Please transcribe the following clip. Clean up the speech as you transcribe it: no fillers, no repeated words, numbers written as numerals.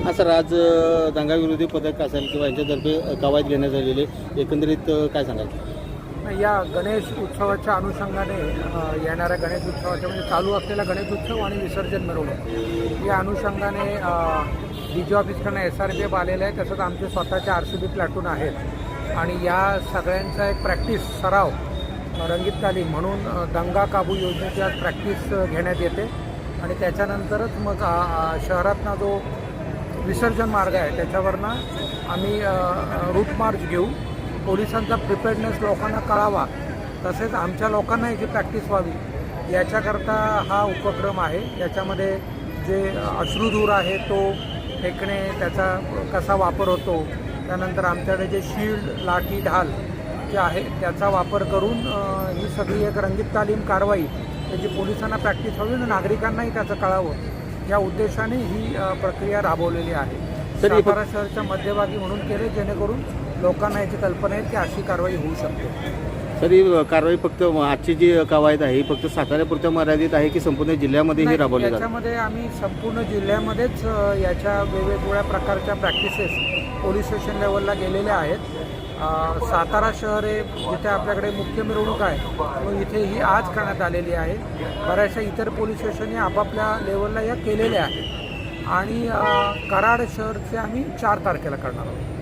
Sir आज दंगाविरोधी पथक असेल किंवा यांच्यातर्फे कवायत घेण्यात आलेली एकंदरीत काय सांगाल? या गणेश उत्सवाच्या अनुषंगाने येणाऱ्या गणेश उत्सवाच्या म्हणजे चालू असलेला गणेश उत्सव आणि विसर्जन मिरवणूक या अनुषंगाने DG ऑफिसकडनं SRPF आलेलं आहे. तसंच आमचे स्वतःचे RCB प्लॅटून आहेत आणि या सगळ्यांचा एक प्रॅक्टिस सराव रंगीत तालीम म्हणून दंगा काबू योजनेची आज प्रॅक्टिस घेण्यात येते आणि त्याच्यानंतरच मग शहरातनं जो विसर्जन मार्ग आहे त्याच्यावरनं आम्ही रूट मार्च घेऊ. पोलिसांचा प्रिपेअर्डनेस लोकांना कळावा तसेच आमच्या लोकांना याची प्रॅक्टिस व्हावी याच्याकरता हा उपक्रम आहे. याच्यामध्ये जे अश्रूधूर आहे तो फेकणे त्याचा कसा वापर होतो, त्यानंतर आमच्याकडे जे शिल्ड लाठी ढाल जे आहे त्याचा वापर करून ही सगळी एक रंगीत तालीम कारवाई त्याची पोलिसांना प्रॅक्टिस व्हावी आणि नागरिकांनाही त्याचं कळावं या उद्देशाने ही प्रक्रिया राबवलेली आहे. सातारा शहराच्या मध्यभागी म्हणून केले जेणेकरून लोकांना याची कल्पना आहे की अशी कारवाई होऊ शकते. सर ही कारवाई फक्त आजची जी कवायत आहे ही फक्त साताऱ्यापुरत्या मर्यादित आहे की संपूर्ण जिल्ह्यामध्येही राबवली जाते? याच्यामध्ये आम्ही संपूर्ण जिल्ह्यामध्येच याच्या वेगवेगळ्या प्रकारच्या प्रॅक्टिसेस पोलीस स्टेशन लेवलला गेलेल्या आहेत. सातारा शहर हे जिथे आपल्याकडे मुख्य मिरवणूक आहे मग इथे ही आज करण्यात आलेली आहे. बऱ्याचशा इतर पोलीस स्टेशनने आपापल्या लेवलला या केलेल्या आहेत आणि कराड शहरचे आम्ही 4 तारखेला करणार आहोत.